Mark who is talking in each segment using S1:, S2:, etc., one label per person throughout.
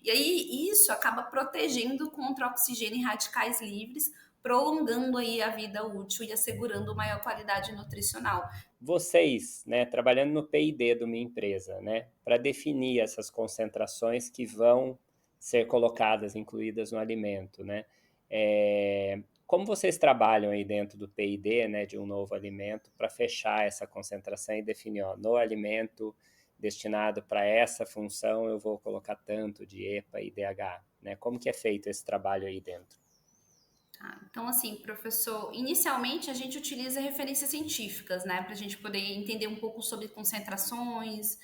S1: E aí isso acaba protegendo contra oxigênio e radicais livres, prolongando aí a vida útil e assegurando maior qualidade nutricional.
S2: Vocês, né, trabalhando no P&D de uma empresa, né, para definir essas concentrações que vão ser colocadas, incluídas no alimento, né, como vocês trabalham aí dentro do P&D, né, de um novo alimento, para fechar essa concentração e definir, ó, no alimento destinado para essa função eu vou colocar tanto de EPA e DHA, né? Como que é feito esse trabalho aí dentro?
S1: Tá? Então, assim, professor, inicialmente a gente utiliza referências científicas, né, para a gente poder entender um pouco sobre concentrações,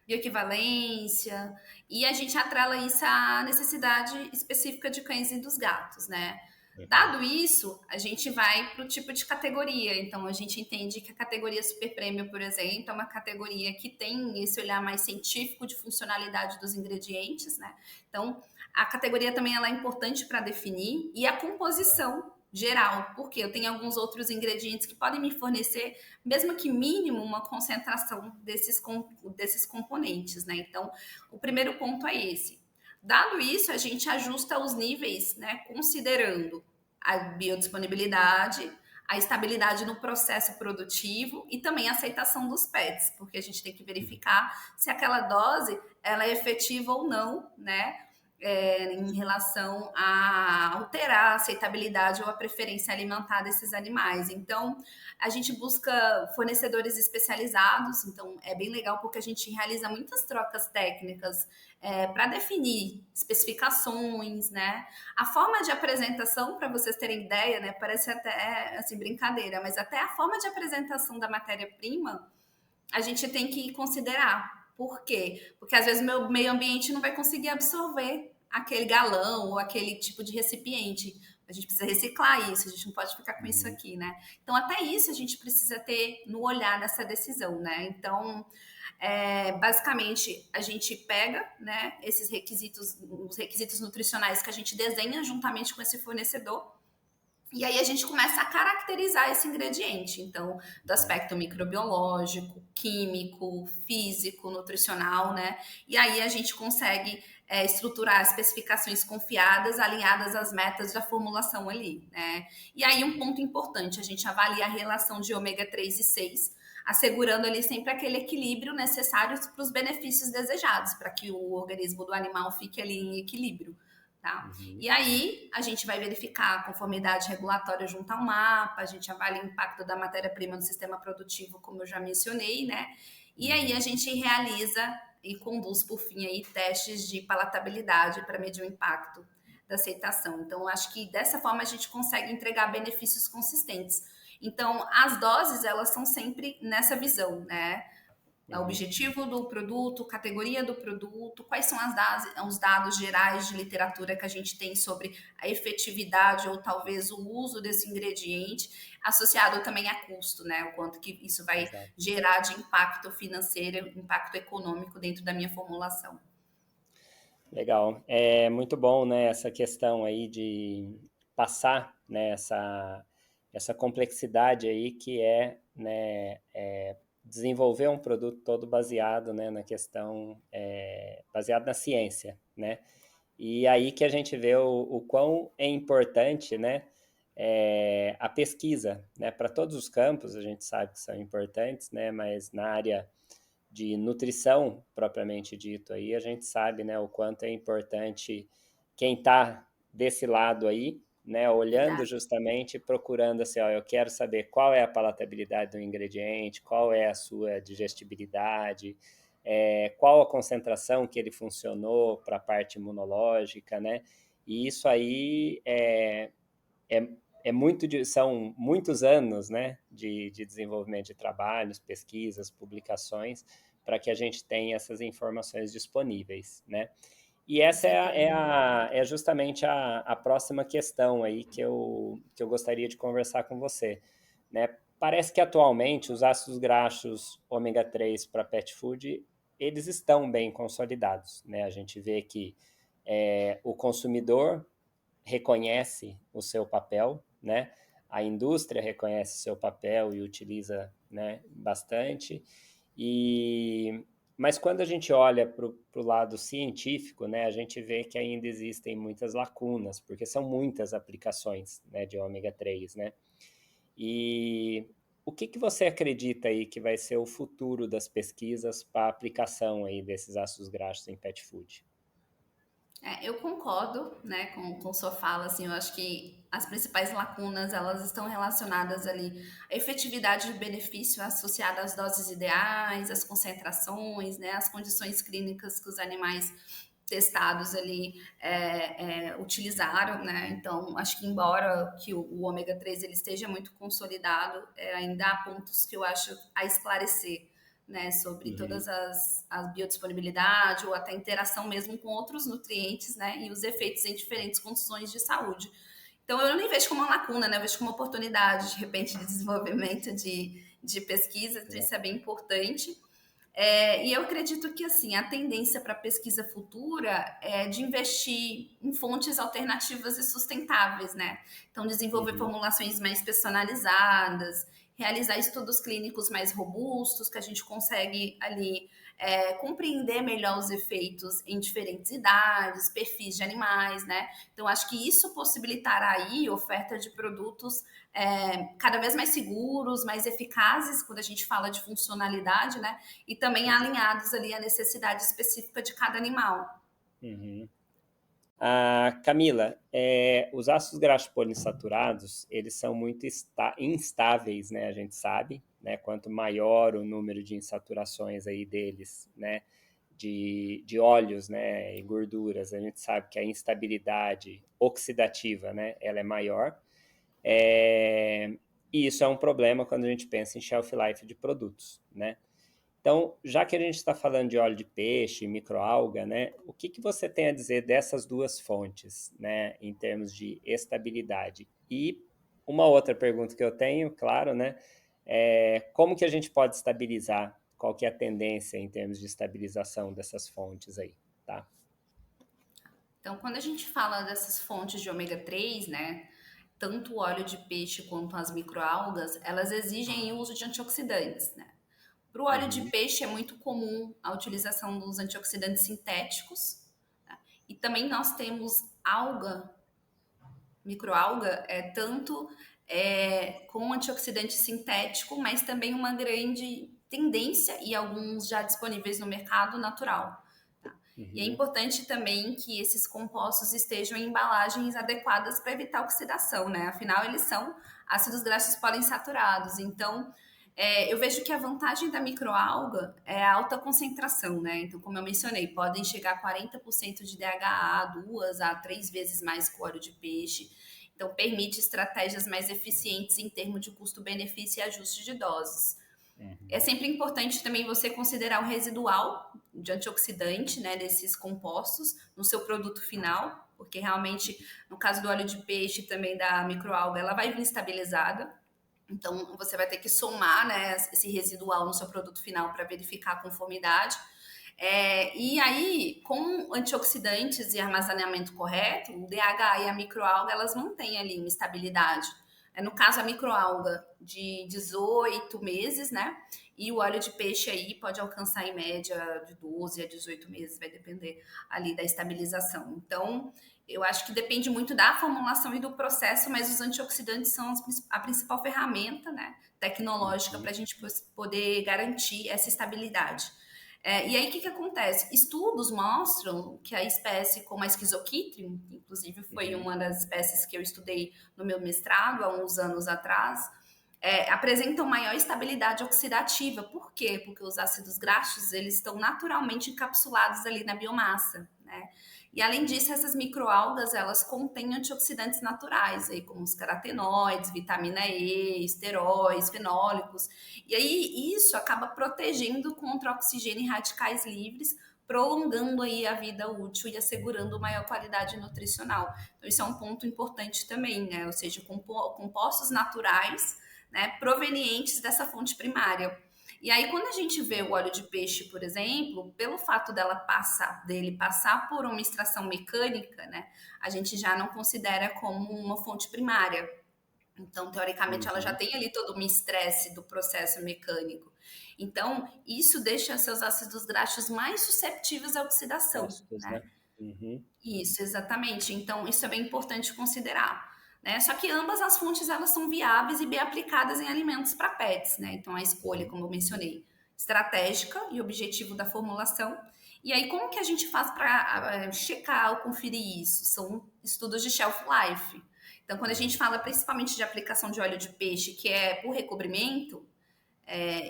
S1: bioequivalência, e a gente atrela isso à necessidade específica de cães e dos gatos, né?
S2: Uhum.
S1: Dado isso, a gente vai para o tipo de categoria. Então, a gente entende que a categoria Super Prêmio, por exemplo, é uma categoria que tem esse olhar mais científico de funcionalidade dos ingredientes, né? Então, a categoria também ela é importante para definir e a composição geral, porque eu tenho alguns outros ingredientes que podem me fornecer, mesmo que mínimo, uma concentração desses componentes, né? Então, o primeiro ponto é esse. Dado isso, a gente ajusta os níveis, né, considerando a biodisponibilidade, a estabilidade no processo produtivo e também a aceitação dos pets, porque a gente tem que verificar se aquela dose ela é efetiva ou não, né? Em relação a alterar a aceitabilidade ou a preferência alimentar desses animais. Então, a gente busca fornecedores especializados, então é bem legal porque a gente realiza muitas trocas técnicas para definir especificações, né? A forma de apresentação, para vocês terem ideia, né? Parece até assim brincadeira, mas até a forma de apresentação da matéria-prima a gente tem que considerar. Por quê? Porque às vezes o meu meio ambiente não vai conseguir absorver aquele galão ou aquele tipo de recipiente. A gente precisa reciclar isso, a gente não pode ficar com isso
S2: Uhum.
S1: aqui, né? Então, até isso a gente precisa ter no olhar nessa decisão, né? Então, basicamente, a gente pega, né, esses requisitos, os requisitos nutricionais que a gente desenha juntamente com esse fornecedor, e aí a gente começa a caracterizar esse ingrediente, então, do aspecto microbiológico, químico, físico, nutricional, né? E aí a gente consegue estruturar especificações confiadas, alinhadas às metas da formulação ali, né? E aí um ponto importante, a gente avalia a relação de ômega 3 e 6, assegurando ali sempre aquele equilíbrio necessário para os benefícios desejados, para que o organismo do animal fique ali em equilíbrio. Tá?
S2: Uhum.
S1: E aí a gente vai verificar a conformidade regulatória junto ao mapa, a gente avalia o impacto da matéria-prima no sistema produtivo, como eu já mencionei, né? E aí a
S2: Uhum.
S1: gente realiza e conduz, por fim, aí, testes de palatabilidade para medir o impacto da aceitação. Então, acho que dessa forma a gente consegue entregar benefícios consistentes. Então, as doses, elas são sempre nessa visão, né? O
S2: Uhum.
S1: objetivo do produto, categoria do produto, quais são os dados gerais de literatura que a gente tem sobre a efetividade ou talvez o uso desse ingrediente, associado também a custo, né? O quanto que isso vai
S2: Exato.
S1: gerar de impacto financeiro, impacto econômico dentro da minha formulação.
S2: Legal. É muito bom, né, essa questão aí de passar, né, essa complexidade aí que é, né, desenvolver um produto todo baseado, né, na questão, baseado na ciência, né? E aí que a gente vê o quão é importante, né, a pesquisa, né, para todos os campos, a gente sabe que são importantes, né, mas na área de nutrição propriamente dito aí, a gente sabe, né, o quanto é importante quem está desse lado aí, né, olhando
S1: Verdade.
S2: justamente, procurando assim, ó, eu quero saber qual é a palatabilidade do ingrediente, qual é a sua digestibilidade, qual a concentração que ele funcionou para a parte imunológica, né? E isso aí é, são muitos anos, né, de desenvolvimento de trabalhos, pesquisas, publicações, para que a gente tenha essas informações disponíveis, né? E
S1: Com
S2: essa
S1: certeza.
S2: é justamente a próxima questão aí que eu gostaria de conversar com você, né? Parece que atualmente os ácidos graxos ômega 3 para pet food, eles estão bem consolidados, né? A gente vê que o consumidor reconhece o seu papel, né? A indústria reconhece o seu papel e utiliza, né, bastante. E Mas quando a gente olha para o lado científico, né, a gente vê que ainda existem muitas lacunas, porque são muitas aplicações, né, de ômega 3, né? E o que você acredita aí que vai ser o futuro das pesquisas para a aplicação aí desses ácidos graxos em pet food?
S1: Eu concordo, né, com sua fala, assim, eu acho que as principais lacunas, elas estão relacionadas ali à efetividade de benefício associada às doses ideais, às concentrações, né, às condições clínicas que os animais testados ali utilizaram, né, então acho que embora que o ômega 3 ele esteja muito consolidado, ainda há pontos que eu acho a esclarecer, né, sobre
S2: Uhum.
S1: todas as biodisponibilidade ou até interação mesmo com outros nutrientes, né, e os efeitos em diferentes condições de saúde. Então, eu nem vejo como uma lacuna, né, eu vejo como uma oportunidade, de repente, de desenvolvimento de pesquisa, então isso é bem importante. E eu acredito que assim a tendência para a pesquisa futura é de investir em fontes alternativas e sustentáveis, né? Então, desenvolver
S2: Uhum.
S1: formulações mais personalizadas, realizar estudos clínicos mais robustos, que a gente consegue ali compreender melhor os efeitos em diferentes idades, perfis de animais, né? Então, acho que isso possibilitará aí oferta de produtos cada vez mais seguros, mais eficazes, quando a gente fala de funcionalidade, né? E também
S2: Exato.
S1: alinhados ali à necessidade específica de cada animal.
S2: Uhum. Camila, os ácidos graxos poliinsaturados, eles são muito instáveis, né? A gente sabe, né? Quanto maior o número de insaturações aí deles, né? De óleos, né? E gorduras, a gente sabe que a instabilidade oxidativa, né? Ela é maior. É, e isso é um problema quando a gente pensa em shelf life de produtos, né? Então, já que a gente está falando de óleo de peixe, microalga, né, o que você tem a dizer dessas duas fontes, né, em termos de estabilidade? E uma outra pergunta que eu tenho, claro, né, é como que a gente pode estabilizar? Qual que é a tendência em termos de estabilização dessas fontes aí, tá?
S1: Então, quando a gente fala dessas fontes de ômega 3, né, tanto o óleo de peixe quanto as microalgas, elas exigem o uso de antioxidantes, né? Para o óleo de
S2: Uhum,
S1: peixe é muito comum a utilização dos antioxidantes sintéticos, tá? E também nós temos alga, microalga, tanto com antioxidante sintético, mas também uma grande tendência e alguns já disponíveis no mercado natural. Tá? E é
S2: uhum,
S1: importante também que esses compostos estejam em embalagens adequadas para evitar oxidação, né? Afinal, eles são ácidos graxos poliinsaturados. Então, eu vejo que a vantagem da microalga é a alta concentração, né? Então, como eu mencionei, podem chegar a 40% de DHA, 2 a 3 vezes mais que o óleo de peixe. Então, permite estratégias mais eficientes em termos de custo-benefício e ajuste de doses. É
S2: uhum,
S1: sempre importante também você considerar o residual de antioxidante, né, desses compostos no seu produto final, porque realmente, no caso do óleo de peixe e também da microalga, ela vai vir estabilizada. Então, você vai ter que somar, né, esse residual no seu produto final para verificar a conformidade. E aí, com antioxidantes e armazenamento correto, o DHA e a microalga, elas mantêm ali uma estabilidade. No caso, a microalga de 18 meses, né? E o óleo de peixe aí pode alcançar em média de 12 a 18 meses, vai depender ali da estabilização. Então, eu acho que depende muito da formulação e do processo, mas os antioxidantes são a principal ferramenta, né, tecnológica para
S2: uhum,
S1: a gente poder garantir essa estabilidade. E aí, o que acontece? Estudos mostram que a espécie como a Schizochitrium, inclusive foi
S2: uhum,
S1: uma das espécies que eu estudei no meu mestrado há uns anos atrás, apresentam maior estabilidade oxidativa. Por quê? Porque os ácidos graxos eles estão naturalmente encapsulados ali na biomassa, né? E além disso, essas microalgas elas contêm antioxidantes naturais, aí, como os carotenoides, vitamina E, esteróis, fenólicos. E aí isso acaba protegendo contra oxigênio e radicais livres, prolongando aí a vida útil e assegurando maior qualidade nutricional. Então, isso é um ponto importante também, né? Ou seja, compostos naturais, né, provenientes dessa fonte primária. E aí, quando a gente vê o óleo de peixe, por exemplo, pelo fato dele passar por uma extração mecânica, né, a gente já não considera como uma fonte primária. Então, teoricamente, ela já
S2: Uhum.
S1: tem ali todo um estresse do processo mecânico. Então, isso deixa seus ácidos graxos mais susceptíveis à oxidação,
S2: Ácidos,
S1: né?
S2: né? Uhum.
S1: Isso, exatamente. Então, isso é bem importante considerar, né? Só que ambas as fontes, elas são viáveis e bem aplicadas em alimentos para pets, né? Então, a escolha,
S2: Uhum.
S1: como eu mencionei, estratégica e objetivo da formulação. E aí, como que a gente faz para checar ou conferir isso? São estudos de shelf life. Então, quando a gente
S2: Uhum.
S1: fala principalmente de aplicação de óleo de peixe, que é por recobrimento,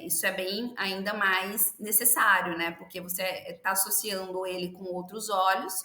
S1: isso é bem ainda mais necessário, né? Porque você está associando ele com outros óleos,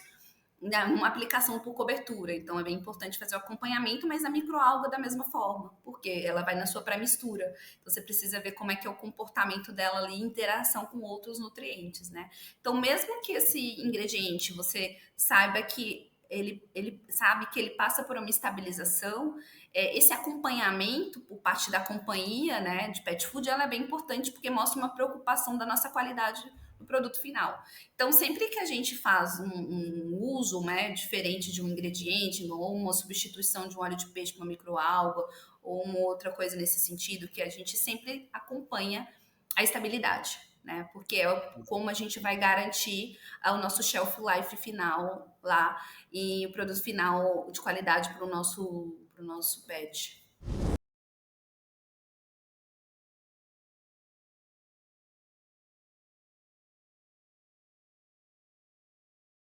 S1: né, uma aplicação por cobertura. Então é bem importante fazer o acompanhamento, mas a microalga da mesma forma, porque ela vai na sua pré-mistura. Então você precisa ver como é que é o comportamento dela ali em interação com outros nutrientes, né? Então mesmo que esse ingrediente você saiba que ele sabe que ele passa por uma estabilização, esse acompanhamento por parte da companhia, né, de pet food, ela é bem importante porque mostra uma preocupação da nossa qualidade do produto final. Então, sempre que a gente faz um uso, né, diferente de um ingrediente, ou uma substituição de um óleo de peixe para uma microalga, ou uma outra coisa nesse sentido, que a gente sempre acompanha a estabilidade, né? Porque é como a gente vai garantir o nosso shelf life final lá e o produto final de qualidade para o nosso pet.